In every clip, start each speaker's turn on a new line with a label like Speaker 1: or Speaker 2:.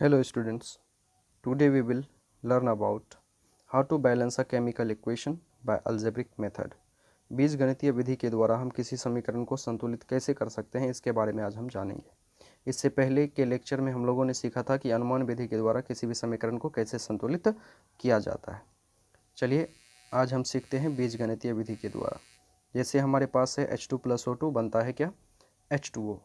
Speaker 1: Hello students, today we will learn about how to balance a chemical equation by algebraic method। बीजगणितीय विधि के द्वारा हम किसी समीकरण को संतुलित कैसे कर सकते हैं, इसके बारे में आज हम जानेंगे। इससे पहले के लेक्चर में हम लोगों ने सीखा था कि अनुमान विधि के द्वारा किसी भी समीकरण को कैसे संतुलित किया जाता है। चलिए आज हम सीखते हैं बीजगणितीय विधि के द्वारा। जैसे हमारे पास है H2+O2 बनता है क्या, H2O।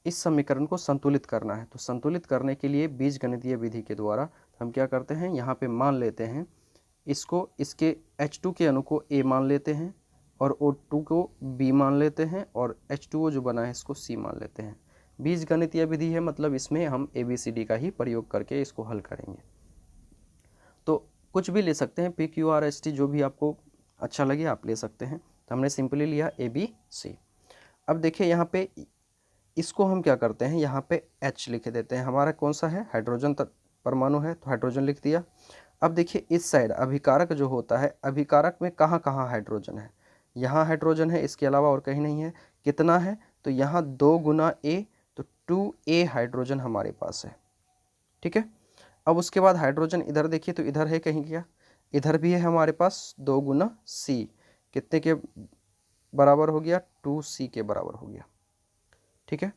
Speaker 1: इस समीकरण को संतुलित करना है, तो संतुलित करने के लिए बीजगणितीय विधि के द्वारा हम क्या करते हैं, यहाँ पे मान लेते हैं इसको, इसके H2 के अणु को A मान लेते हैं और O2 को B मान लेते हैं और H2O जो बना है इसको C मान लेते हैं। बीजगणितीय विधि है, मतलब इसमें हम ABCD का ही प्रयोग करके इसको हल करेंगे। तो कुछ भी ले सकते हैं, PQRST जो भी आपको अच्छा लगे आप ले सकते हैं। तो हमने सिंपली लिया ABC। अब देखिए यहाँ पे इसको हम क्या करते हैं, यहाँ पे H लिख देते हैं। हमारा कौन सा है, हाइड्रोजन परमाणु है, तो हाइड्रोजन लिख दिया। अब देखिए इस साइड अभिकारक जो होता है, अभिकारक में कहाँ कहाँ हाइड्रोजन है, यहाँ हाइड्रोजन है, इसके अलावा और कहीं नहीं है। कितना है, तो यहाँ 2 गुना A, तो 2A हाइड्रोजन हमारे पास है। ठीक है। अब उसके बाद हाइड्रोजन इधर देखिए, तो इधर है कहीं क्या, इधर भी है हमारे पास 2 गुना C, कितने के बराबर हो गया, 2C के बराबर हो गया। ठीक है।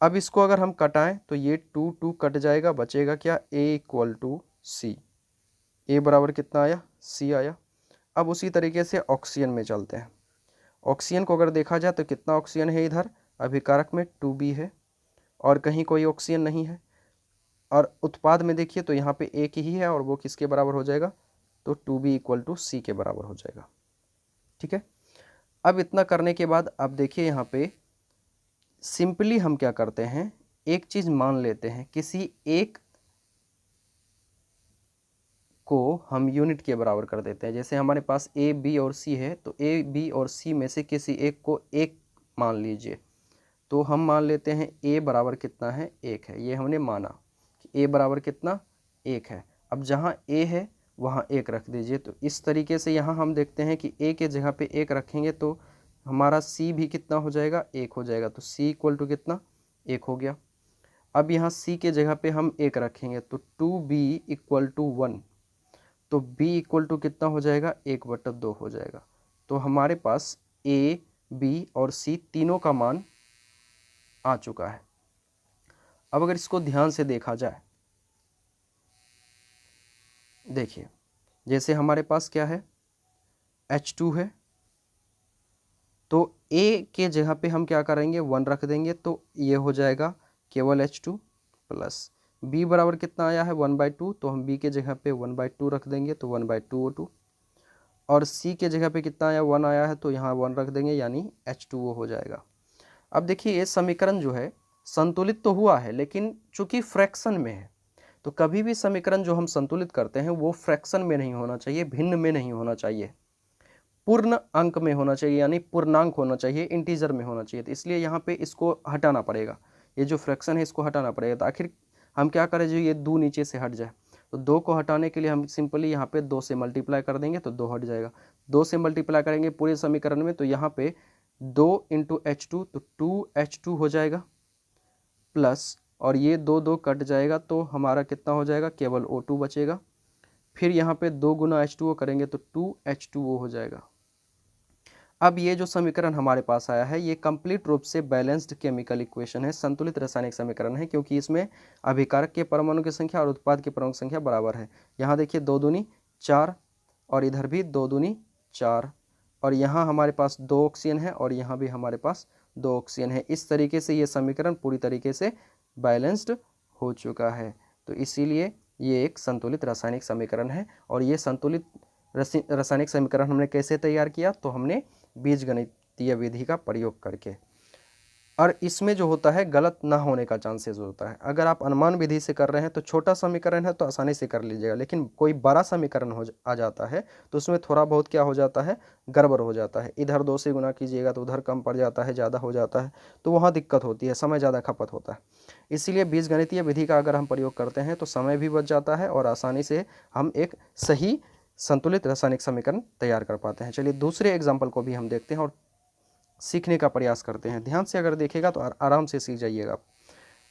Speaker 1: अब इसको अगर हम कटाएं तो ये 2 कट जाएगा, बचेगा क्या, A=C। A बराबर कितना आया, C आया। अब उसी तरीके से ऑक्सीजन में चलते हैं। ऑक्सीजन को अगर देखा जाए तो कितना ऑक्सीजन है, इधर अभिकारक में 2B है और कहीं कोई ऑक्सीजन नहीं है। और उत्पाद में देखिए तो यहाँ पे एक ही है और वो किसके बराबर हो जाएगा, तो 2B=C के बराबर हो जाएगा। ठीक है। अब इतना करने के बाद अब देखिए यहाँ पे सिंपली हम क्या करते हैं, एक चीज मान लेते हैं, किसी एक को हम यूनिट के बराबर कर देते हैं। जैसे हमारे पास A, B और C है, तो A, B और C में से किसी एक को 1 मान लीजिए। तो हम मान लेते हैं A बराबर कितना है, 1 है। ये हमने माना कि A बराबर कितना, 1 है। अब जहाँ A है वहाँ 1 रख दीजिए। तो इस तरीके से यहाँ हम देखते हैं कि A के जगह पे 1 रखेंगे तो हमारा C भी कितना हो जाएगा, 1 हो जाएगा। तो C= कितना, 1 हो गया। अब यहाँ C के जगह पे हम 1 रखेंगे तो 2B=1, तो B= कितना हो जाएगा, 1/2 हो जाएगा। तो हमारे पास A, B और C तीनों का मान आ चुका है। अब अगर इसको ध्यान से देखा जाए, देखिए जैसे हमारे पास क्या है, H2 है, तो A के जगह पे हम क्या करेंगे, 1 रख देंगे, तो ये हो जाएगा केवल H2 प्लस B बराबर कितना आया है, 1/2, तो हम B के जगह पे 1/2 रख देंगे, तो 1/2O2। और C के जगह पे कितना आया, 1 आया है, तो यहाँ 1 रख देंगे, यानी H2O हो जाएगा। अब देखिए ये समीकरण जो है संतुलित तो हुआ है, लेकिन चूंकि फ्रैक्शन में है, तो कभी भी समीकरण जो हम संतुलित करते हैं वो फ्रैक्शन में नहीं होना चाहिए, भिन्न में नहीं होना चाहिए, पूर्ण अंक में होना चाहिए, यानी पूर्णांक होना चाहिए, इंटीजर में होना चाहिए। तो इसलिए यहाँ पे इसको हटाना पड़ेगा, ये जो फ्रैक्शन है इसको हटाना पड़ेगा। तो आखिर हम क्या करें, जो ये 2 नीचे से हट जाए, तो 2 को हटाने के लिए हम सिंपली यहाँ पे 2 से मल्टीप्लाई कर देंगे, तो 2 हट जाएगा। 2 से मल्टीप्लाई करेंगे पूरे समीकरण में, तो यहाँ पे 2 × H2, तो 2H2 हो जाएगा, प्लस और ये 2 कट जाएगा, तो हमारा कितना हो जाएगा, केवल O2 बचेगा। फिर यहाँ पे 2 गुना H2O करेंगे तो 2H2O हो जाएगा। अब ये जो समीकरण हमारे पास आया है ये कंप्लीट रूप से बैलेंस्ड केमिकल इक्वेशन है, संतुलित रासायनिक समीकरण है, क्योंकि इसमें अभिकारक के परमाणु की संख्या और उत्पाद की परमाणु संख्या बराबर है। यहाँ देखिए 2 दूनी 4 और इधर भी 2 दूनी 4, और यहाँ हमारे पास 2 ऑक्सीजन है और यहाँ भी हमारे पास 2 ऑक्सीजन है। इस तरीके से ये समीकरण पूरी तरीके से बैलेंस्ड हो चुका है। तो इसीलिए ये एक संतुलित रासायनिक समीकरण है। और ये संतुलित रासायनिक समीकरण हमने कैसे तैयार किया, तो हमने बीजगणितीय विधि का प्रयोग करके। और इसमें जो होता है गलत ना होने का चांसेस होता है। अगर आप अनुमान विधि से कर रहे हैं तो छोटा समीकरण है तो आसानी से कर लीजिएगा, लेकिन कोई बड़ा समीकरण आ जाता है तो उसमें थोड़ा बहुत क्या हो जाता है, गड़बड़ हो जाता है। इधर 2 से गुना कीजिएगा तो उधर कम पड़ जाता है, ज़्यादा हो जाता है, तो वहाँ दिक्कत होती है, समय ज़्यादा खपत होता है। इसीलिए बीजगणितीय विधि का अगर हम प्रयोग करते हैं तो समय भी बच जाता है और आसानी से हम एक सही संतुलित रासायनिक समीकरण तैयार कर पाते हैं। चलिए दूसरे एग्जाम्पल को भी हम देखते हैं और सीखने का प्रयास करते हैं। ध्यान से अगर देखेगा तो आराम से सीख जाइएगा।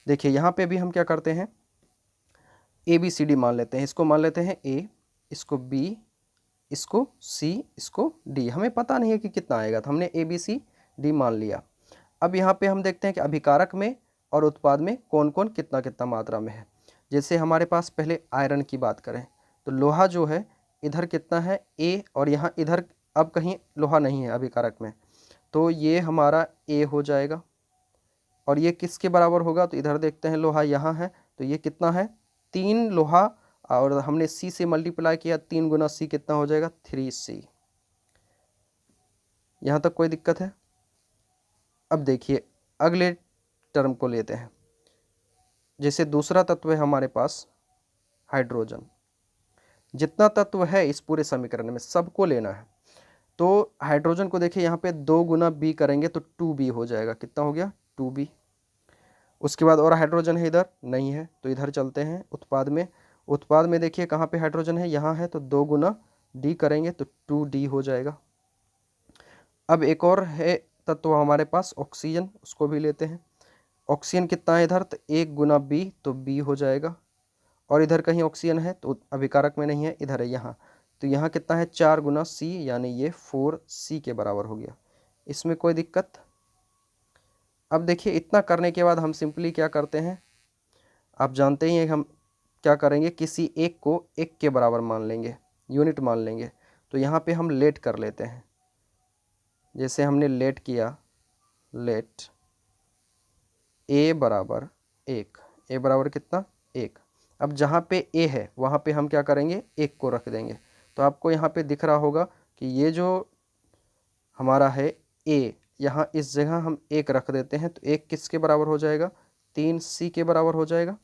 Speaker 1: देखिए यहाँ पे भी हम क्या करते हैं, ABCD मान लेते हैं। इसको मान लेते हैं A, इसको B, इसको C, इसको D। हमें पता नहीं है कि कितना आएगा, तो हमने ABCD मान लिया। अब यहाँ पे हम देखते हैं कि अभिकारक में और उत्पाद में कौन कौन कितना कितना मात्रा में है। जैसे हमारे पास पहले आयरन की बात करें तो लोहा जो है इधर कितना है A, और यहाँ इधर अब कहीं लोहा नहीं है अभिकारक में, तो ये हमारा A हो जाएगा। और ये किसके बराबर होगा, तो इधर देखते हैं लोहा यहाँ है, तो ये कितना है 3 लोहा, और हमने C से मल्टीप्लाई किया, 3 गुना C कितना हो जाएगा 3C। यहाँ तक कोई दिक्कत है? अब देखिए अगले टर्म को लेते हैं। जैसे दूसरा तत्व है हमारे पास हाइड्रोजन। जितना तत्व है इस पूरे समीकरण में सबको लेना है। तो हाइड्रोजन को देखिए यहाँ पे 2 गुना B करेंगे तो 2B हो जाएगा। कितना हो गया 2B। उसके बाद और हाइड्रोजन है इधर नहीं है, तो इधर चलते हैं उत्पाद में। उत्पाद में देखिए कहाँ पे हाइड्रोजन है, यहाँ है, तो 2 गुना D करेंगे तो 2D हो जाएगा। अब एक और है तत्व हमारे पास ऑक्सीजन, उसको भी लेते हैं। ऑक्सीजन कितना है इधर, तो 1 गुना B तो B हो जाएगा। और इधर कहीं ऑक्सीजन है तो अभिकारक में नहीं है, इधर है यहाँ, तो यहाँ कितना है 4 गुना C, यानी ये 4C के बराबर हो गया। इसमें कोई दिक्कत? अब देखिए इतना करने के बाद हम सिंपली क्या करते हैं, आप जानते ही हैं हम क्या करेंगे, किसी एक को 1 के बराबर मान लेंगे, यूनिट मान लेंगे। तो यहाँ पे हम लेट कर लेते हैं। जैसे हमने लेट किया, लेट A बराबर 1, A बराबर कितना 1। अब जहाँ पे A है वहाँ पे हम क्या करेंगे 1 को रख देंगे। तो आपको यहाँ पे दिख रहा होगा कि ये जो हमारा है A, यहाँ इस जगह हम 1 रख देते हैं, तो 1 किसके बराबर हो जाएगा 3C के बराबर हो जाएगा।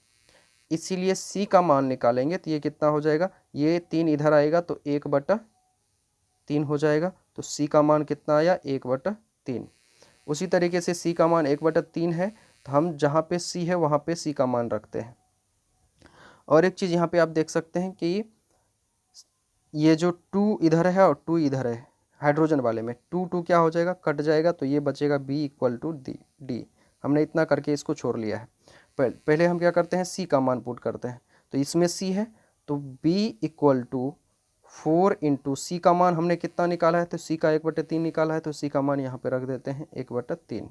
Speaker 1: इसीलिए C का मान निकालेंगे तो ये कितना हो जाएगा, ये 3 इधर आएगा तो 1/3 हो जाएगा। तो C का मान कितना आया 1/3। उसी तरीके से C का मान 1/3 है, तो हम जहाँ पे C है वहाँ पे C का मान रखते हैं। और एक चीज़ यहाँ पे आप देख सकते हैं कि ये जो 2 इधर है और 2 इधर है, हाइड्रोजन वाले में 2 क्या हो जाएगा, कट जाएगा, तो ये बचेगा B = D। हमने इतना करके इसको छोड़ लिया है। पहले हम क्या करते हैं C का मान पुट करते हैं, तो इसमें C है तो B = 4 × C का मान हमने कितना निकाला है, तो C का 1/3 निकाला है, तो C का मान यहाँ पे रख देते हैं 1/3।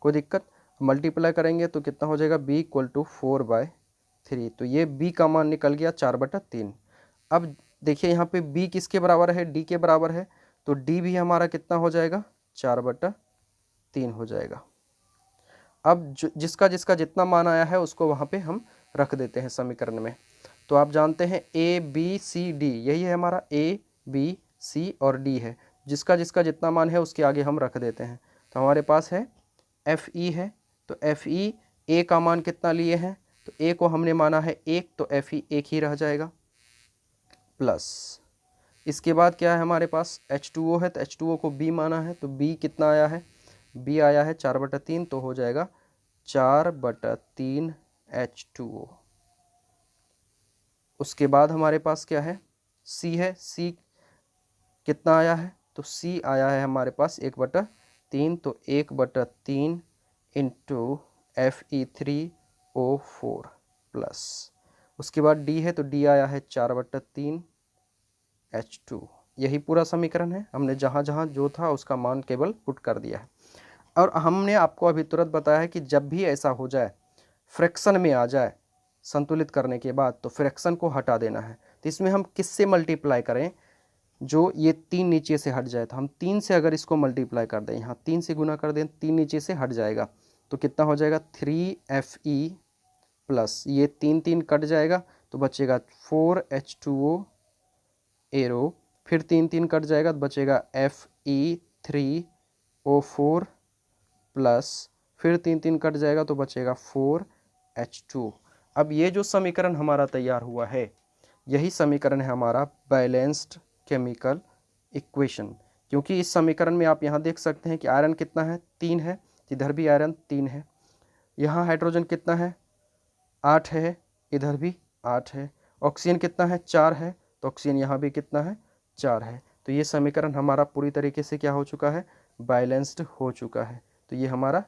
Speaker 1: कोई दिक्कत? मल्टीप्लाई करेंगे तो कितना हो जाएगा B = 4/3, तो ये B का मान निकल गया 4/3। अब देखिए यहाँ पे B किसके बराबर है, D के बराबर है, तो D भी हमारा कितना हो जाएगा 4/3 हो जाएगा। अब जिसका जिसका जितना मान आया है उसको वहाँ पे हम रख देते हैं समीकरण में। तो आप जानते हैं A B C D, यही है हमारा A B C और D है। जिसका जिसका जितना मान है उसके आगे हम रख देते हैं। तो हमारे पास है Fe है, तो Fe A का मान कितना लिए हैं, तो A को हमने माना है 1, तो Fe 1 ही रह जाएगा, प्लस इसके बाद क्या है हमारे पास H2O है, तो H2O को B माना है, तो B कितना आया है, B आया है 4/3, तो हो जाएगा 4/3 H2O। उसके बाद हमारे पास क्या है C है, C कितना आया है, तो C आया है हमारे पास 1/3, तो 1/3 × Fe3O4 प्लस उसके बाद D है, तो D आया है 4/3 H2। यही पूरा समीकरण है। हमने जहाँ जहाँ जो था उसका मान केवल पुट कर दिया है। और हमने आपको अभी तुरंत बताया है कि जब भी ऐसा हो जाए, फ्रैक्शन में आ जाए संतुलित करने के बाद, तो फ्रैक्शन को हटा देना है। तो इसमें हम किससे मल्टीप्लाई करें, जो ये 3 नीचे से हट जाए, तो हम 3 से अगर इसको मल्टीप्लाई कर दें, यहाँ 3 से गुना कर दें, 3 नीचे से हट जाएगा, तो कितना हो जाएगा 3Fe प्लस ये 3 कट जाएगा, तो बचेगा 4H2O एरो, फिर 3 कट जाएगा तो बचेगा Fe3O4 प्लस फिर 3 कट जाएगा तो बचेगा 4H2। अब ये जो समीकरण हमारा तैयार हुआ है, यही समीकरण है हमारा बैलेंस्ड केमिकल इक्वेशन। क्योंकि इस समीकरण में आप यहाँ देख सकते हैं कि आयरन कितना है 3 है, इधर भी आयरन 3 है, यहाँ हाइड्रोजन कितना है 8 है, इधर भी 8 है, ऑक्सीजन कितना है 4 है, तो ऑक्सीजन यहाँ भी कितना है 4 है। तो ये समीकरण हमारा पूरी तरीके से क्या हो चुका है, बैलेंस्ड हो चुका है। तो ये हमारा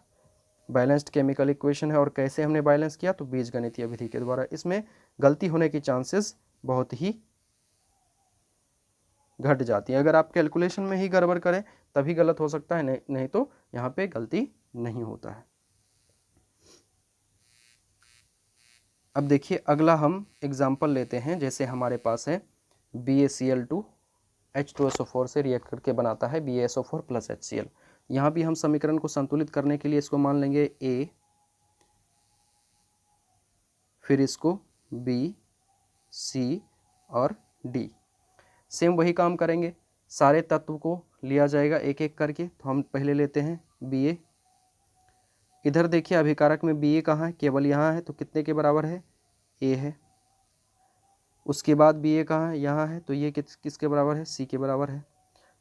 Speaker 1: बैलेंस्ड केमिकल इक्वेशन है। और कैसे हमने बैलेंस किया, तो बीजगणितीय विधि के द्वारा। इसमें गलती होने की चांसेस बहुत ही घट जाती है। अगर आप कैलकुलेशन में ही गड़बड़ करें तभी गलत हो सकता है, नहीं तो यहाँ पे गलती नहीं होता है। अब देखिए अगला हम एग्जाम्पल लेते हैं। जैसे हमारे पास है BaCl2 H2SO4 से रिएक्ट करके बनाता है BaSO4 + HCl। यहाँ भी हम समीकरण को संतुलित करने के लिए इसको मान लेंगे A, फिर इसको B, C और D। सेम वही काम करेंगे, सारे तत्व को लिया जाएगा एक एक करके। तो हम पहले लेते हैं Ba। इधर देखिए अभिकारक में Ba कहाँ है, केवल यहाँ है, तो कितने के बराबर है, A है। उसके बाद Ba कहाँ है, यहाँ है, तो ये किसके बराबर है, C के बराबर है।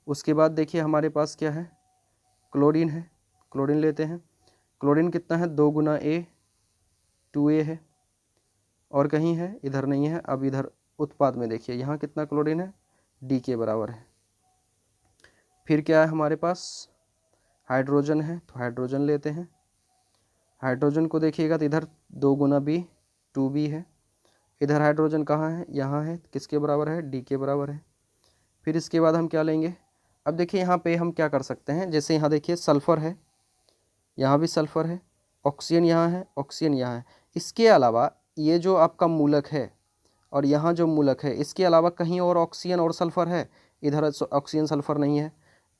Speaker 1: उसके बाद देखिए हमारे पास क्या है, क्लोरीन है। क्लोरीन लेते हैं। क्लोरीन कितना है, 2 गुना A, 2A है। और कहीं है, इधर नहीं है। अब इधर उत्पाद में देखिए यहाँ कितना क्लोरीन है, D के बराबर है। फिर क्या है हमारे पास, हाइड्रोजन है, तो हाइड्रोजन लेते हैं। हाइड्रोजन को देखिएगा तो इधर 2 गुना B, 2B है। इधर हाइड्रोजन कहाँ है, यहाँ है, किसके बराबर है, D के बराबर है। फिर इसके बाद हम क्या लेंगे, अब देखिए यहाँ पे हम क्या कर सकते हैं, जैसे यहाँ देखिए सल्फ़र है, यहाँ भी सल्फ़र है, ऑक्सीजन यहाँ है, ऑक्सीजन यहाँ है। इसके अलावा ये जो आपका मूलक है और यहाँ जो मूलक है, इसके अलावा कहीं और ऑक्सीजन और सल्फ़र है, इधर ऑक्सीजन सल्फ़र नहीं है,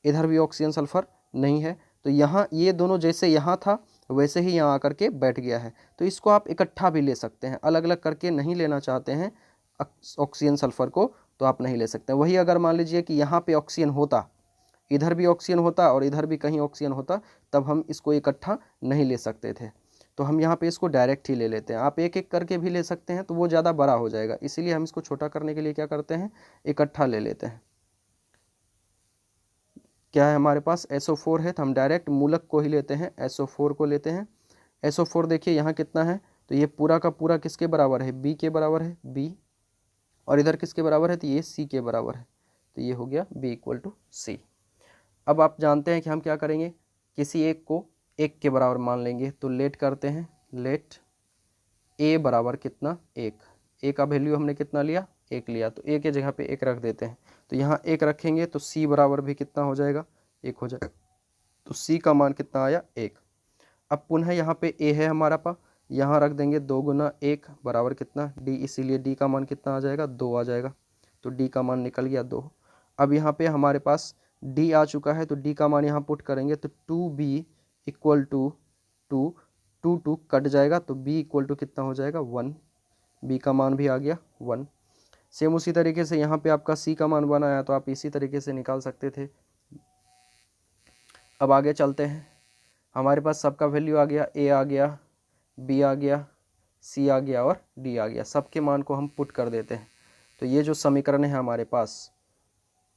Speaker 1: इधर भी ऑक्सीजन सल्फ़र नहीं है। तो यहाँ ये दोनों जैसे यहाँ था वैसे ही यहाँ आकर के बैठ गया है। तो इसको आप इकट्ठा भी ले सकते हैं, अलग अलग करके नहीं लेना चाहते हैं ऑक्सीजन सल्फ़र को तो आप नहीं ले सकते। वही अगर मान लीजिए कि यहाँ पे ऑक्सीजन होता, इधर भी ऑक्सीजन होता और इधर भी कहीं ऑक्सीजन होता, तब हम इसको इकट्ठा नहीं ले सकते थे। तो हम यहाँ पे इसको डायरेक्ट ही ले लेते हैं। आप एक एक करके भी ले सकते हैं तो वो ज़्यादा बड़ा हो जाएगा, इसीलिए हम इसको छोटा करने के लिए क्या करते हैं, इकट्ठा ले लेते हैं। क्या है हमारे पास, SO4 है, तो हम डायरेक्ट मूलक को ही लेते हैं, SO4 को लेते हैं। SO4 देखिए यहाँ कितना है, तो ये पूरा का पूरा किसके बराबर है, B के बराबर है, B। और इधर किसके बराबर है, तो ये C के बराबर है। तो ये हो गया B = C। अब आप जानते हैं कि हम क्या करेंगे, किसी एक को 1 के बराबर मान लेंगे। तो लेट करते हैं, लेट A बराबर कितना, 1। A का वैल्यू हमने कितना लिया, 1 लिया, तो A के जगह पे 1 रख देते हैं। तो यहाँ 1 रखेंगे तो C बराबर भी कितना हो जाएगा, 1 हो जाएगा। तो C का मान कितना आया, 1। अब पुनः यहाँ पे A है हमारा पास, यहाँ रख देंगे 2 गुना 1 बराबर कितना, D, इसीलिए D का मान कितना आ जाएगा, 2 आ जाएगा। तो D का मान निकल गया 2। अब यहाँ पे हमारे पास D आ चुका है, तो D का मान यहाँ पुट करेंगे तो 2B = 2, 2 कट जाएगा, तो B = कितना हो जाएगा, 1। B का मान भी आ गया 1। सेम उसी तरीके से यहाँ पे आपका C का मान 1 आया, तो आप इसी तरीके से निकाल सकते थे। अब आगे चलते हैं, हमारे पास सबका वैल्यू आ गया, A आ गया, B आ गया, C आ गया और D आ गया। सबके मान को हम पुट कर देते हैं। तो ये जो समीकरण है हमारे पास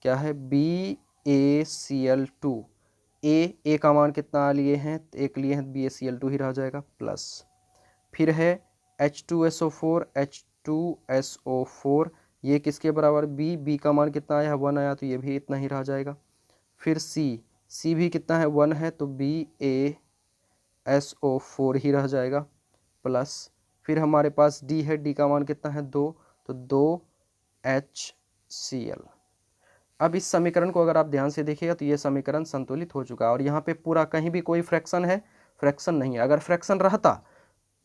Speaker 1: क्या है, BaCl2, A का मान कितना लिए हैं, 1 लिए हैं, BaCl2 ही रह जाएगा, प्लस फिर है H2SO4, H2SO4 ये किसके बराबर, B का मान कितना आया, 1 आया, तो ये भी इतना ही रह जाएगा। फिर C भी कितना है, 1 है, तो BaSO4 ही रह जाएगा, प्लस फिर हमारे पास D है, D का मान कितना है, 2, तो 2HCl। अब इस समीकरण को अगर आप ध्यान से देखिएगा तो ये समीकरण संतुलित हो चुका है। और यहाँ पे पूरा कहीं भी कोई फ्रैक्शन है, फ्रैक्शन नहीं है। अगर फ्रैक्शन रहता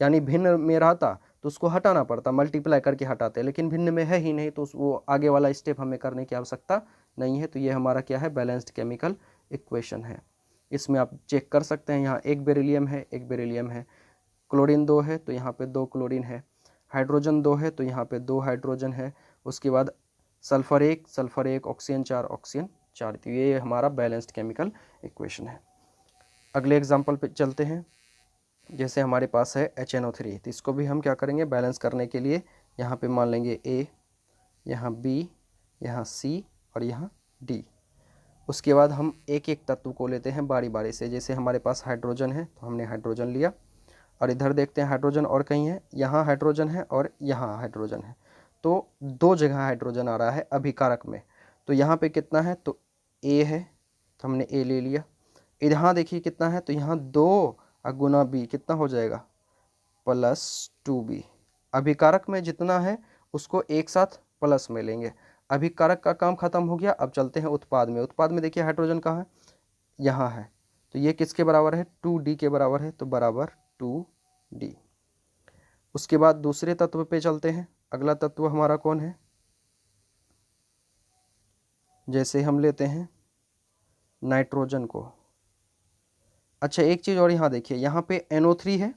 Speaker 1: यानी भिन्न में रहता तो उसको हटाना पड़ता, मल्टीप्लाई करके हटाते, लेकिन भिन्न में है ही नहीं, तो वो आगे वाला स्टेप हमें करने की आवश्यकता नहीं है। तो ये हमारा क्या है, बैलेंस्ड केमिकल इक्वेशन है। इसमें आप चेक कर सकते हैं, यहाँ 1 बेरिलियम है, 1 बेरिलियम है, क्लोरीन 2 है तो यहाँ पे 2 क्लोरीन है, हाइड्रोजन 2 है तो यहाँ पे 2 हाइड्रोजन है, उसके बाद सल्फर 1, ऑक्सीजन 4, ऑक्सीजन 4। तो ये हमारा बैलेंस्ड केमिकल इक्वेशन है। अगले एग्जाम्पल पे चलते हैं। जैसे हमारे पास है HNO3, तो इसको भी हम क्या करेंगे, बैलेंस करने के लिए यहाँ पे मान लेंगे A, यहाँ B, यहाँ C और यहाँ D। उसके बाद हम एक एक तत्व को लेते हैं बारी बारी से। जैसे हमारे पास हाइड्रोजन है तो हमने हाइड्रोजन लिया, और इधर देखते हैं हाइड्रोजन और कहीं है, यहाँ हाइड्रोजन है और यहाँ हाइड्रोजन है, तो 2 जगह हाइड्रोजन आ रहा है अभिकारक में। तो यहाँ पे कितना है, तो A है, तो हमने A ले लिया। यहाँ देखिए कितना है, तो यहाँ 2 गुना बी कितना हो जाएगा +2b। अभिकारक में जितना है उसको एक साथ प्लस में लेंगे। अभिकारक का काम खत्म हो गया। अब चलते हैं उत्पाद में। उत्पाद में देखिए हाइड्रोजन कहाँ है, यहाँ है, तो ये किसके बराबर है 2d के बराबर है, तो बराबर 2d। उसके बाद दूसरे तत्व पे चलते हैं। अगला तत्व हमारा कौन है, जैसे हम लेते हैं नाइट्रोजन को। अच्छा एक चीज़ और यहाँ देखिए, यहाँ पे NO3 है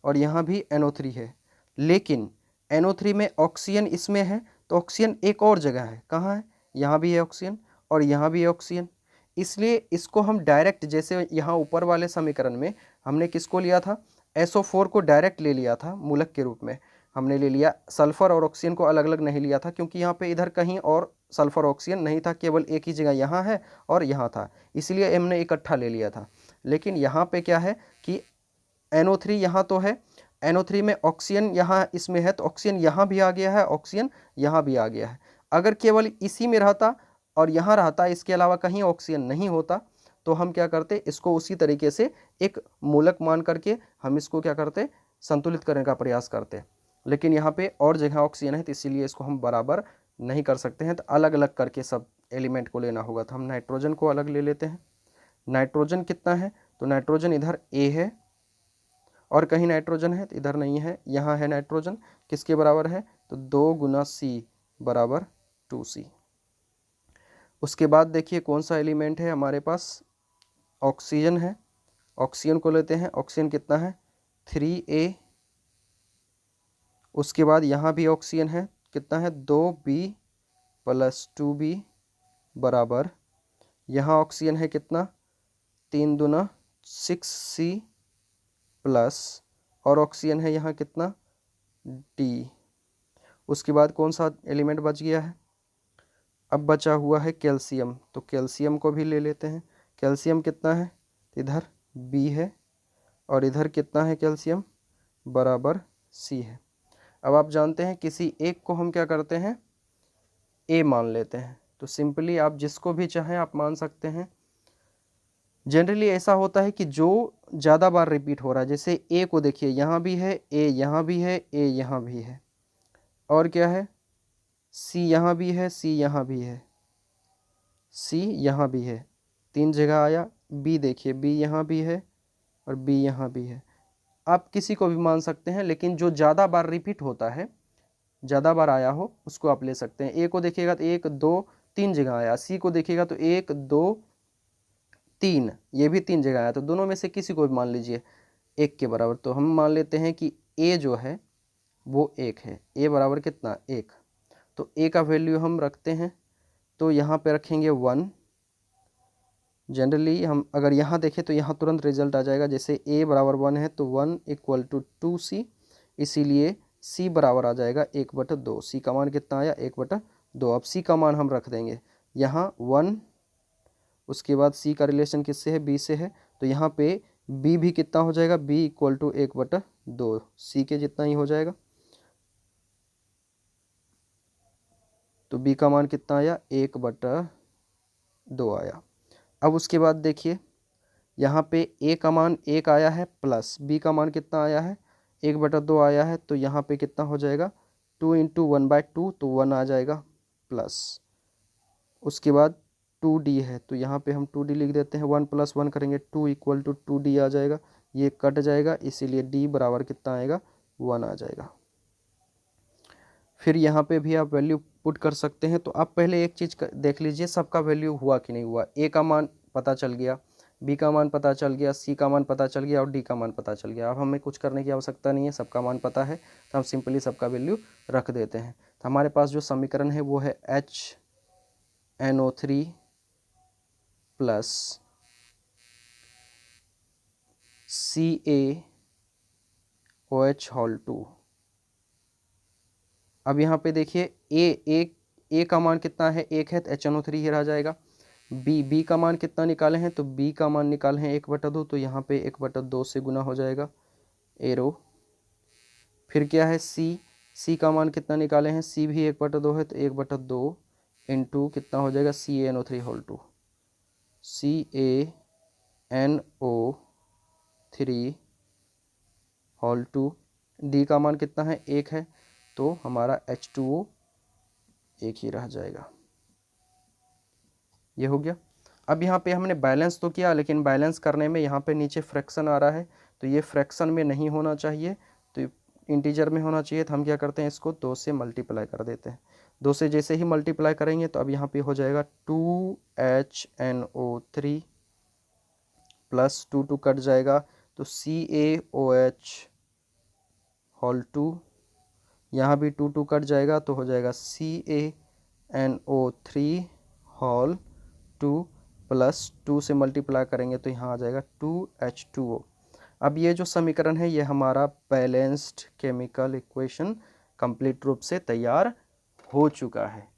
Speaker 1: और यहाँ भी NO3 है, लेकिन NO3 में ऑक्सीजन इसमें है, तो ऑक्सीजन एक और जगह है, कहाँ है, यहाँ भी है ऑक्सीजन और यहाँ भी है ऑक्सीजन। इसलिए इसको हम डायरेक्ट, जैसे यहाँ ऊपर वाले समीकरण में हमने किसको लिया था, SO4 को डायरेक्ट ले लिया था मूलक के रूप में, हमने ले लिया। सल्फर और ऑक्सीजन को अलग अलग नहीं लिया था, क्योंकि यहाँ पे इधर कहीं और सल्फर ऑक्सीजन नहीं था, केवल एक ही जगह यहाँ है और यहाँ था, इसलिए हमने इकट्ठा ले लिया था। लेकिन यहाँ पे क्या है कि NO3 यहाँ तो है, NO3 में ऑक्सीजन यहाँ इसमें है, तो ऑक्सीजन यहाँ भी आ गया है, ऑक्सीजन यहाँ भी आ गया है। अगर केवल इसी में रहता और यहाँ रहता, इसके अलावा कहीं ऑक्सीजन नहीं होता, तो हम क्या करते, इसको उसी तरीके से एक मूलक मान करके हम इसको क्या करते, संतुलित करने का प्रयास करते। लेकिन यहाँ पे और जगह ऑक्सीजन है, तो इसीलिए इसको हम बराबर नहीं कर सकते हैं, तो अलग अलग करके सब एलिमेंट को लेना होगा। तो हम नाइट्रोजन को अलग ले लेते हैं। नाइट्रोजन कितना है, तो नाइट्रोजन इधर A है और कहीं नाइट्रोजन है, तो इधर नहीं है, यहाँ है नाइट्रोजन, किसके बराबर है, तो 2 गुना C बराबर 2C। उसके बाद देखिए कौन सा एलिमेंट है हमारे पास, ऑक्सीजन है। ऑक्सीजन को लेते हैं, ऑक्सीजन कितना है 3A। उसके बाद यहाँ भी ऑक्सीजन है, कितना है 2B + 2B बराबर, यहाँ ऑक्सीजन है कितना 3 दूना 6C प्लस, और ऑक्सीजन है यहाँ कितना D। उसके बाद कौन सा एलिमेंट बच गया है, अब बचा हुआ है कैल्शियम, तो कैल्शियम को भी ले लेते हैं। कैल्शियम कितना है, इधर B है और इधर कितना है कैल्शियम बराबर C है। अब आप जानते हैं किसी एक को हम क्या करते हैं A मान लेते हैं, तो सिंपली आप जिसको भी चाहें आप मान सकते हैं। जनरली ऐसा होता है कि जो ज़्यादा बार रिपीट हो रहा है, जैसे A को देखिए, यहाँ भी है A, यहाँ भी है A, यहाँ भी है, और क्या है C यहाँ भी है, C यहाँ भी है, C यहाँ भी है, 3 जगह आया। B देखिए, B यहाँ भी है और B यहाँ भी है। आप किसी को भी मान सकते हैं, लेकिन जो ज़्यादा बार रिपीट होता है, ज़्यादा बार आया हो, उसको आप ले सकते हैं। A को देखिएगा तो 1 2 3 जगह आया, C को देखिएगा तो 1 2 3, ये भी 3 जगह आया, तो दोनों में से किसी को भी मान लीजिए 1 के बराबर। तो हम मान लेते हैं कि A जो है वो 1 है, A बराबर कितना 1, तो A का वैल्यू हम रखते हैं, तो यहाँ पे रखेंगे 1। जनरली हम अगर यहाँ देखें तो यहाँ तुरंत रिजल्ट आ जाएगा, जैसे A बराबर 1 है तो 1 = 2C, इसीलिए C बराबर आ जाएगा 1/2। C का मान कितना आया 1/2। अब C का मान हम रख देंगे यहाँ 1, उसके बाद C का रिलेशन किससे है, B से है, तो यहाँ पे B भी कितना हो जाएगा, B = 1/2, C के जितना ही हो जाएगा, तो B का मान कितना आया 1/2 आया। अब उसके बाद देखिए यहाँ पे A का मान 1 आया है, प्लस B का मान कितना आया है 1/2 आया है, तो यहाँ पे कितना हो जाएगा 2 × 1/2, तो 1 आ जाएगा, प्लस उसके बाद 2D है, तो यहाँ पे हम 2D लिख देते हैं, 1 + 1 करेंगे 2 = 2D आ जाएगा, ये कट जाएगा, इसीलिए D बराबर कितना आएगा 1 आ जाएगा। फिर यहाँ पे भी आप वैल्यू पुट कर सकते हैं। तो आप पहले एक चीज़ देख लीजिए सबका वैल्यू हुआ कि नहीं हुआ। A का मान पता चल गया, B का मान पता चल गया, C का मान पता चल गया और D का मान पता चल गया। अब हमें कुछ करने की आवश्यकता नहीं है, सबका मान पता है, तो हम सिंपली सबका वैल्यू रख देते हैं। तो हमारे पास जो समीकरण है वो है HNO3 + CaOH2। अब यहाँ पे देखिए A का मान कितना है 1 है, तो HNO3 ही रह जाएगा। B का मान कितना निकाले हैं, तो B का मान निकाले हैं 1/2, तो यहाँ पे 1/2 से गुना हो जाएगा एरो। फिर क्या है C का मान कितना निकाले हैं, C भी 1/2 है, तो 1/2 इंटू कितना हो जाएगा CaNO3, CaNO3 होल 2, डी का मान कितना है 1 है, तो हमारा H2O 1 ही रह जाएगा। ये हो गया। अब यहाँ पे हमने बैलेंस तो किया, लेकिन बैलेंस करने में यहाँ पे नीचे फ्रैक्शन आ रहा है, तो ये फ्रैक्शन में नहीं होना चाहिए, तो इंटीजर में होना चाहिए। तो हम क्या करते हैं, इसको 2 से मल्टीप्लाई कर देते हैं। 2 से जैसे ही मल्टीप्लाई करेंगे तो अब यहाँ पे हो जाएगा 2HNO3 प्लस 2 कट जाएगा तो CaOH होल 2, यहाँ भी 2 कट जाएगा तो हो जाएगा CaNO3 होल 2 प्लस 2 से मल्टीप्लाई करेंगे तो यहाँ आ जाएगा 2H2O। अब ये जो समीकरण है ये हमारा बैलेंस्ड केमिकल इक्वेशन कंप्लीट रूप से तैयार हो चुका है।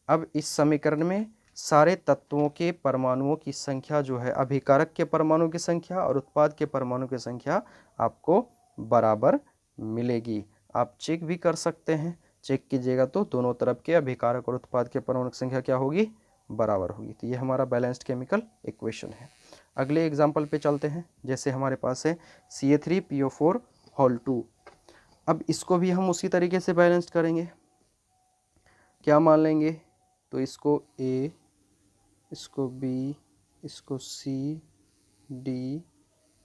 Speaker 1: अब इस समीकरण में सारे तत्वों के परमाणुओं की संख्या जो है, अभिकारक के परमाणु की संख्या और उत्पाद के परमाणु की संख्या आपको बराबर मिलेगी। आप चेक भी कर सकते हैं, चेक कीजिएगा तो दोनों तरफ के अभिकारक और उत्पाद के परमाणु की संख्या क्या होगी, बराबर होगी। तो ये हमारा बैलेंस्ड केमिकल इक्वेशन है। अगले एग्जाम्पल पे चलते हैं। जैसे हमारे पास है CA3PO4 होल 2। अब इसको भी हम उसी तरीके से बैलेंस्ड करेंगे। क्या मान लेंगे, तो इसको A, इसको B, इसको C, D,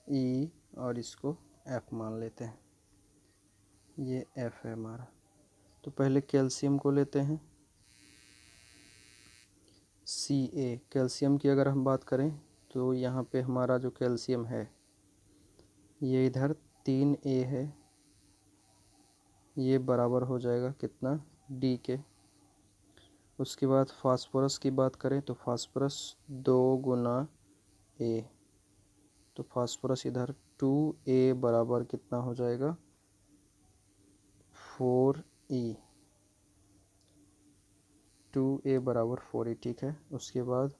Speaker 1: E और इसको F मान लेते हैं। ये F है हमारा। तो पहले कैल्शियम को लेते हैं, Ca। कैल्शियम की अगर हम बात करें तो यहाँ पे हमारा जो कैल्शियम है ये इधर 3A है, ये बराबर हो जाएगा कितना, D के। उसके बाद फास्फोरस की बात करें तो फास्फोरस 2 गुना A, तो फास्फोरस इधर 2A बराबर कितना हो जाएगा, 4E। 2A बराबर 4E, ठीक है। उसके बाद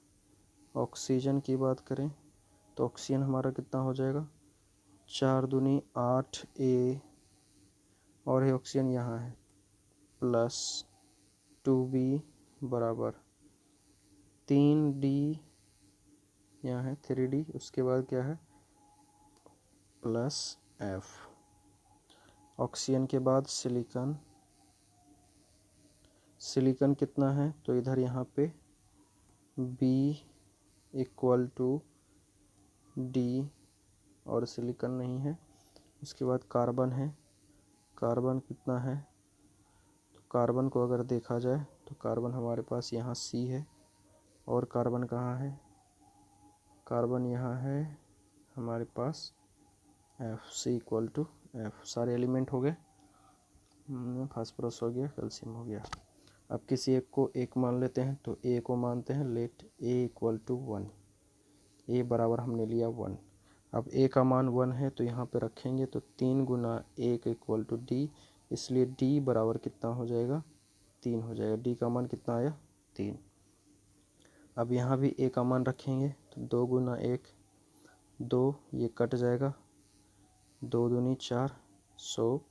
Speaker 1: ऑक्सीजन की बात करें तो ऑक्सीजन हमारा कितना हो जाएगा, 4 दूनी 8A, और है ऑक्सीजन यहाँ है, प्लस 2B बराबर 3D, यहाँ है 3D। उसके बाद क्या है, प्लस F। ऑक्सीजन के बाद सिलिकॉन, सिलिकॉन कितना है, तो इधर यहाँ पे B इक्वल टू D और सिलिकॉन नहीं है। उसके बाद कार्बन है, कार्बन कितना है, तो कार्बन को अगर देखा जाए तो कार्बन हमारे पास यहाँ C है, और कार्बन कहाँ है, कार्बन यहाँ है हमारे पास F, C equal to F। सारे एलिमेंट हो गए, फास्फोरस हो गया, कैल्शियम हो गया। अब किसी एक को एक मान लेते हैं, तो A को मानते हैं, let A equal to 1, A बराबर हमने लिया 1। अब A का मान 1 है तो यहाँ पे रखेंगे तो 3 गुना 1 इक्वल टू D, इसलिए D बराबर कितना हो जाएगा, 3 हो जाएगा। D का मान कितना आया, 3। अब यहाँ भी A का मान रखेंगे तो 2 गुना 1 2, ये कट जाएगा, 2 दूनी 4, सो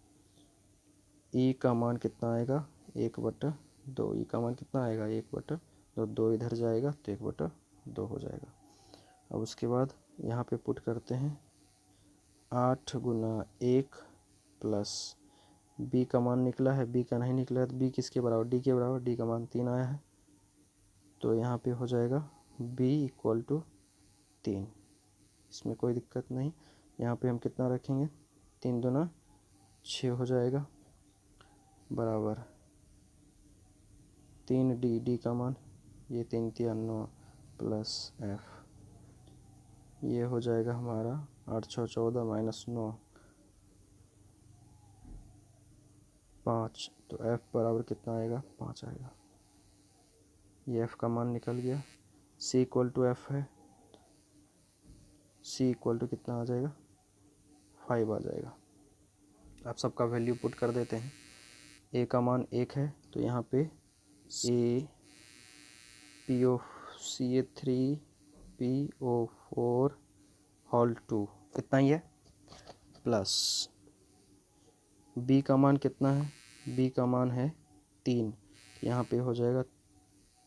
Speaker 1: E का मान कितना आएगा, 1/2। E का मान कितना आएगा, 1/2। 2 इधर जाएगा तो 1/2 हो जाएगा। अब उसके बाद यहाँ पे पुट करते हैं 8 गुना 1 प्लस B का मान निकला है, B का नहीं निकला है तो B किसके बराबर, D के बराबर। D का मान 3 आया है, तो यहाँ पे हो जाएगा B इक्वल टू 3। इसमें कोई दिक्कत नहीं। यहाँ पे हम कितना रखेंगे, 3 दूना 6 हो जाएगा, बराबर 3D। D का मान ये 3 3 9 प्लस F, ये हो जाएगा हमारा 8 6 14 माइनस 9 5, तो F बराबर कितना आएगा, 5 आएगा। ये F का मान निकल गया। C इक्वल टू F है, C इक्वल टू कितना आ जाएगा, 5 आ जाएगा। आप सबका वैल्यू पुट कर देते हैं। A का मान 1 है तो यहाँ पे A CA3PO4 होल 2 कितना ही है, प्लस B का मान कितना है, B का मान है 3, यहाँ पे हो जाएगा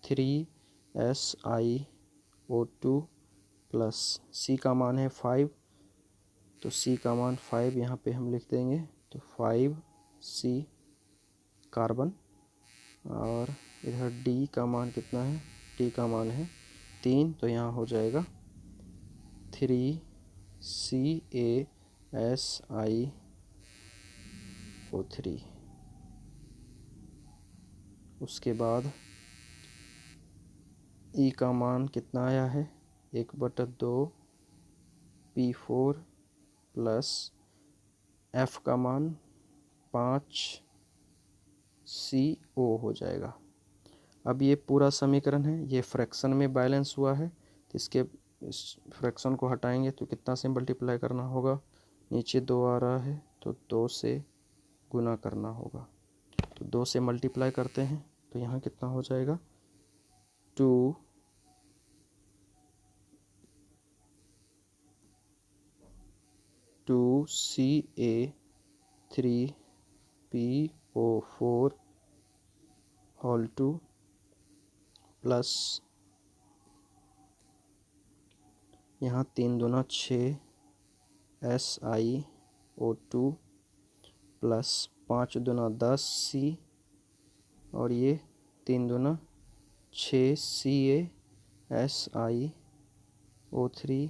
Speaker 1: 3SiO2 प्लस C का मान है 5, तो C का मान 5 यहाँ पे हम लिख देंगे, तो 5C कार्बन। और इधर D का मान कितना है, D का मान है 3, तो यहाँ हो जाएगा 3CaSiO3। उसके बाद E का मान कितना आया है, 1/2 P4 प्लस F का मान 5 CO हो जाएगा। अब ये पूरा समीकरण है, ये फ्रैक्शन में बैलेंस हुआ है, तो इसके इस फ्रैक्शन को हटाएंगे तो कितना से मल्टीप्लाई करना होगा, नीचे 2 आ रहा है तो 2 से गुना करना होगा। तो 2 से मल्टीप्लाई करते हैं तो यहाँ कितना हो जाएगा, 2Ca3PO4 होल 2 प्लस यहाँ 3 दूना 6 SiO2 प्लस 5 दूना 10 C और ये 3 दूना 6 CaSiO3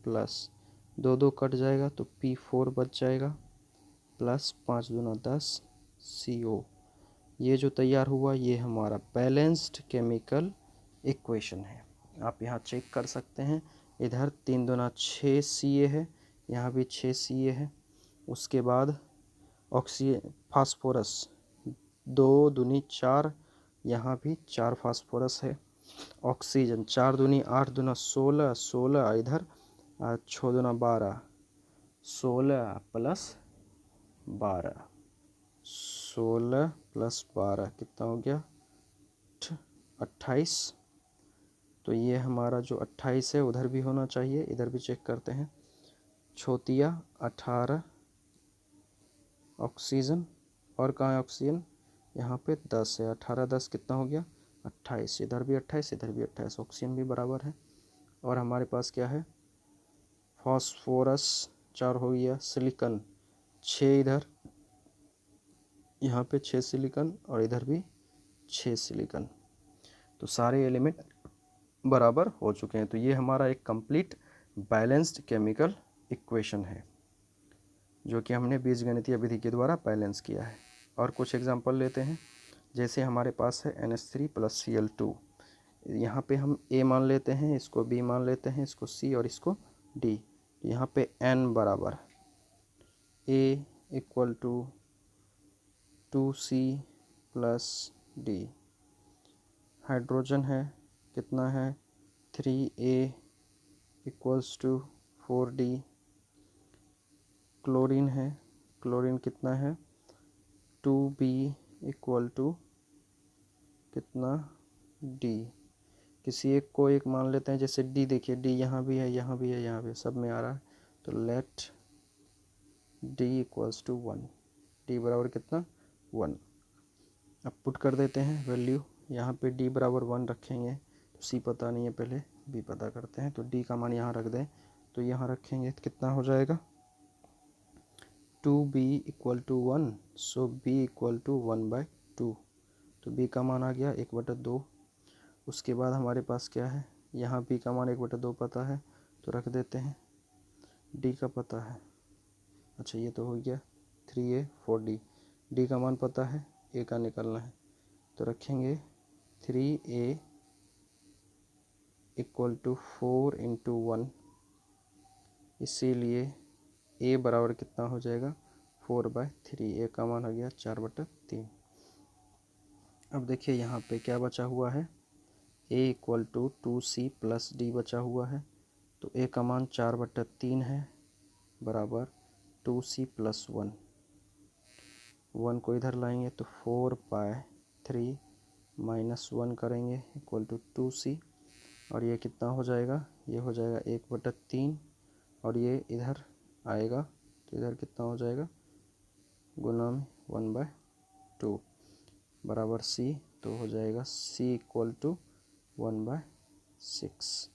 Speaker 1: प्लस 2 कट जाएगा तो P4 बच जाएगा प्लस 5 दूना 10 CO। ये जो तैयार हुआ ये हमारा बैलेंस्ड केमिकल इक्वेशन है। आप यहाँ चेक कर सकते हैं, इधर 3 दूना 6 Ca है, यहाँ भी 6 Ca है। उसके बाद फास्फोरस 2 दूनी 4, यहाँ भी 4 फास्फोरस है। ऑक्सीजन 4 दूनी 8 दूना 16, 16 इधर 6 दूना 12, 16 प्लस 12, 16 प्लस 12 कितना हो गया 28। तो ये हमारा जो 28 है उधर भी होना चाहिए, इधर भी चेक करते हैं। छोतिया 18 ऑक्सीजन, और कहाँ है ऑक्सीजन, यहाँ पे 10 है, 18 10 कितना हो गया 28, इधर भी 28 इधर भी 28, ऑक्सीजन भी बराबर है। और हमारे पास क्या है, फास्फोरस 4 हो गया, सिलिकॉन 6, इधर यहाँ पे 6 सिलिकॉन और इधर भी 6 सिलिकॉन। तो सारे एलिमेंट बराबर हो चुके हैं। तो ये हमारा एक कंप्लीट बैलेंस्ड केमिकल इक्वेशन है जो कि हमने बीजगणितीय विधि के द्वारा बैलेंस किया है। और कुछ एग्जांपल लेते हैं, जैसे हमारे पास है NH3 + Cl2। यहाँ पे हम A मान लेते हैं, इसको B मान लेते हैं, इसको C और इसको D। तो यहाँ पे N बराबर A = 2C + D। हाइड्रोजन है कितना है 3A = 4D। क्लोरीन है, क्लोरीन कितना है 2B = कितना D। किसी एक को एक मान लेते हैं, जैसे D, देखिए D यहाँ भी है यहाँ भी है यहाँ भी, सब में आ रहा है, तो लेट D = 1, D बराबर कितना 1। अब पुट कर देते हैं वैल्यू, यहाँ पे D बराबर 1 रखेंगे, तो C पता नहीं है, पहले B पता करते हैं। तो D का मान यहाँ रख दें, तो यहाँ रखेंगे तो कितना हो जाएगा 2B = 1, सो B = 1/2। तो B का मान आ गया 1/2। उसके बाद हमारे पास क्या है, यहाँ B का मान 1/2 पता है, तो रख देते हैं। D का पता है, अच्छा ये तो हो गया 3A 4D। D का मान पता है, A का निकालना है, तो रखेंगे 3A = 4 × 1, इसीलिए A बराबर कितना हो जाएगा 4/3। A का मान आ गया 4/3। अब देखिए यहाँ पे क्या बचा हुआ है, A = 2C + D बचा हुआ है, तो A का मान 4/3 है बराबर 2C + 1, 1 को इधर लाएंगे तो 4/3 - 1 करेंगे = 2C, और ये कितना हो जाएगा, ये हो जाएगा 1/3, और ये इधर आएगा तो इधर कितना हो जाएगा गुना में 1/2 बराबर C, तो हो जाएगा C = 1/6,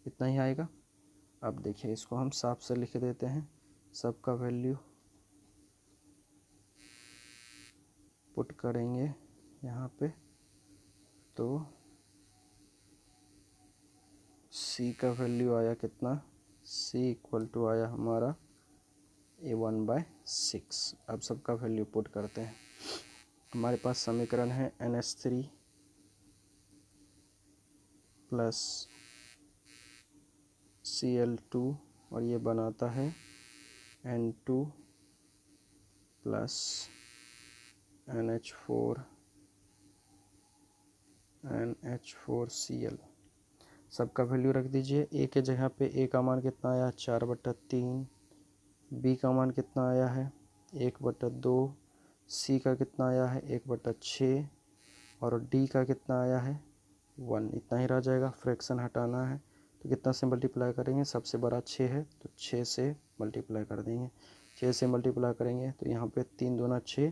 Speaker 1: इतना ही आएगा। अब देखिए इसको हम साफ से लिख देते हैं, सबका वैल्यू पुट करेंगे यहाँ पे, तो C का वैल्यू आया कितना, C इक्वल टू आया हमारा A1/6। अब सबका वैल्यू पुट करते हैं। हमारे पास समीकरण है NH3 प्लस Cl2 और ये बनाता है N2 प्लस NH4 NH4Cl। सबका वैल्यू रख दीजिए। ए के जगह पे ए का मान कितना आया 4/3, बी का मान कितना आया है 1/2, सी का कितना आया है 1/6 और डी का कितना आया है 1। इतना ही रह जाएगा। फ्रैक्शन हटाना है तो कितना से मल्टीप्लाई करेंगे, सबसे बड़ा 6 है तो 6 से मल्टीप्लाई कर देंगे। 6 से मल्टीप्लाई करेंगे तो यहाँ पे 3 दूना 6,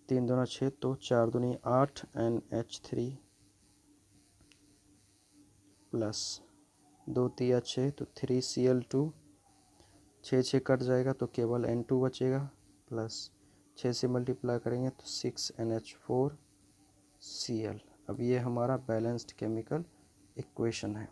Speaker 1: 3 दूना 6 तो 4 दूनी 8 NH3 प्लस 2 तिया 6 तो 3Cl2, 6 कट जाएगा तो केवल N2 बचेगा, प्लस 6 से मल्टीप्लाई करेंगे तो 6NH4Cl। अब ये हमारा बैलेंस्ड केमिकल इक्वेशन है।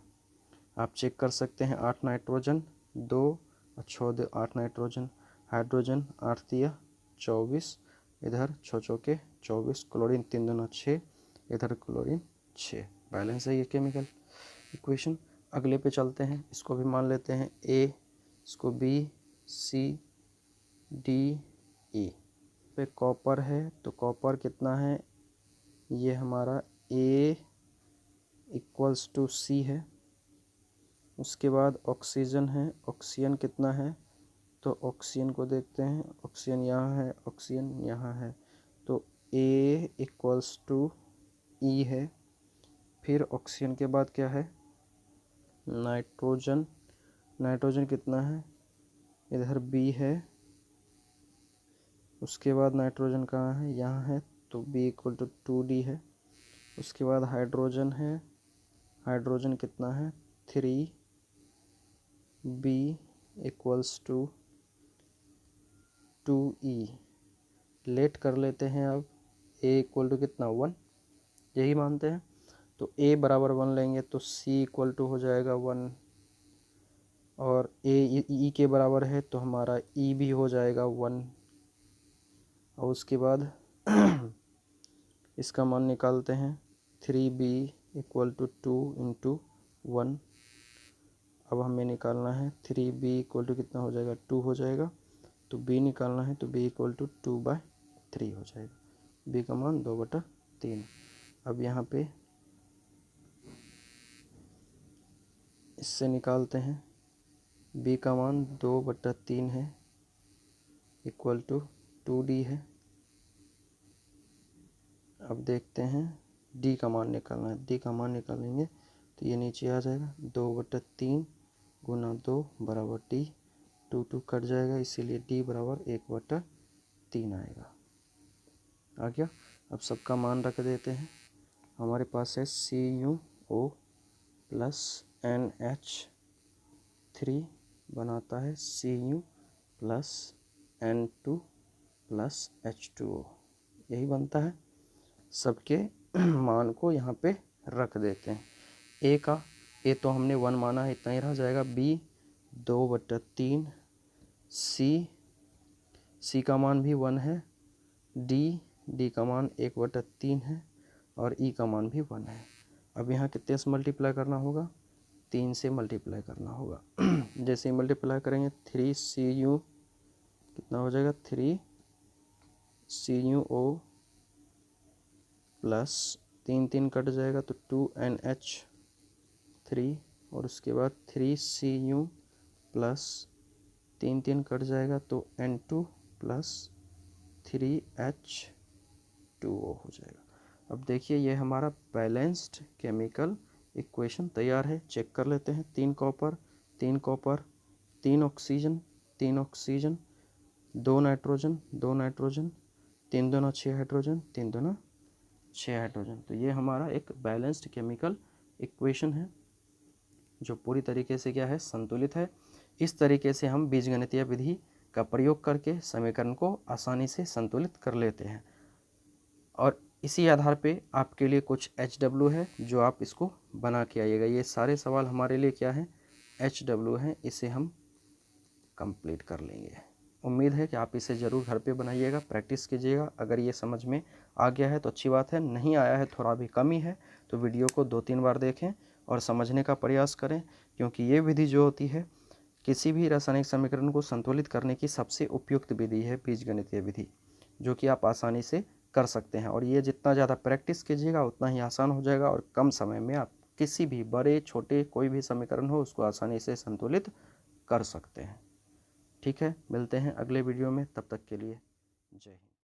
Speaker 1: आप चेक कर सकते हैं 8 नाइट्रोजन 2 और 6 8 नाइट्रोजन, हाइड्रोजन 8 तिया 24, इधर 6 चौके 24, क्लोरीन 3 दूना 6, इधर क्लोरीन 6। बैलेंस है ये केमिकल इक्वेशन। अगले पे चलते हैं, इसको भी मान लेते हैं ए, इसको बी, सी, डी, ई। पे कॉपर है तो कॉपर कितना है, ये हमारा ए इक्वल्स टू सी है। उसके बाद ऑक्सीजन है, ऑक्सीजन कितना है तो ऑक्सीजन को देखते हैं, ऑक्सीजन यहाँ है, ऑक्सीजन यहाँ है तो ए इक्वल्स टू ई है। फिर ऑक्सीजन के बाद क्या है नाइट्रोजन, नाइट्रोजन कितना है इधर बी है। उसके बाद नाइट्रोजन कहाँ है, यहाँ है तो बी इक्वल टू 2D है। उसके बाद हाइड्रोजन है, हाइड्रोजन कितना है 3B equals to 2E। Late कर लेते हैं अब, ए इक्वल टू कितना 1, यही मानते हैं तो ए बराबर 1 लेंगे तो सी इक्वल टू हो जाएगा 1 और ए ई के बराबर है तो हमारा ई भी हो जाएगा 1। और उसके बाद इसका मान निकालते हैं 3B इक्वल टू 2 इंटू 1। अब हमें निकालना है 3B इक्वल टू कितना हो जाएगा 2 हो जाएगा, तो B निकालना है तो B इक्वल टू 2/3 हो जाएगा। B का मान 2/3। अब यहाँ पे इससे निकालते हैं, B का मान 2/3 है इक्वल टू 2D है। अब देखते हैं D का मान निकालना है, D का मान निकालेंगे तो ये नीचे आ जाएगा 2/3 गुना 2 बराबर D, 2 कट जाएगा इसीलिए D बराबर 1/3 आएगा। आ गया। अब सबका मान रख देते हैं। हमारे पास है CuO प्लस NH3 बनाता है Cu plus N2 plus H2O, यही बनता है। सबके मान को यहाँ पे रख देते हैं। ए तो हमने 1 माना है, इतना ही रह जाएगा। B 2/3, सी का मान भी 1 है, डी का मान 1/3 है और ई का मान भी 1 है। अब यहाँ कितने से मल्टीप्लाई करना होगा, 3 से मल्टीप्लाई करना होगा। जैसे ही मल्टीप्लाई करेंगे 3Cu कितना हो जाएगा 3CuO प्लस 3 कट जाएगा तो 2NH3 और उसके बाद 3Cu प्लस 3 कट जाएगा तो N2 प्लस 3H2O हो जाएगा। अब देखिए ये हमारा बैलेंस्ड केमिकल इक्वेशन तैयार है। चेक कर लेते हैं, 3 copper 3 oxygen 3 oxygen, 2 nitrogen 2 nitrogen, 3 दूना 6 हाइड्रोजन 3 दूना 6 हाइड्रोजन। तो ये हमारा एक बैलेंस्ड केमिकल इक्वेशन है। जो पूरी तरीके से क्या है, संतुलित है। इस तरीके से हम बीजगणितीय विधि का प्रयोग करके समीकरण को आसानी से संतुलित कर लेते हैं। और इसी आधार पे आपके लिए कुछ HW है जो आप इसको बना के आइएगा। ये सारे सवाल हमारे लिए क्या है, HW हैं, इसे हम कंप्लीट कर लेंगे। उम्मीद है कि आप इसे ज़रूर घर पे बनाइएगा, प्रैक्टिस कीजिएगा। अगर ये समझ में आ गया है तो अच्छी बात है, नहीं आया है, थोड़ा भी कमी है, तो वीडियो को 2-3 बार देखें और समझने का प्रयास करें, क्योंकि ये विधि जो होती है किसी भी रासायनिक समीकरण को संतुलित करने की सबसे उपयुक्त विधि है बीजगणितीय विधि, जो कि आप आसानी से कर सकते हैं। और ये जितना ज़्यादा प्रैक्टिस कीजिएगा उतना ही आसान हो जाएगा और कम समय में आप किसी भी बड़े छोटे कोई भी समीकरण हो उसको आसानी से संतुलित कर सकते हैं। ठीक है, मिलते हैं अगले वीडियो में, तब तक के लिए जय हिंद।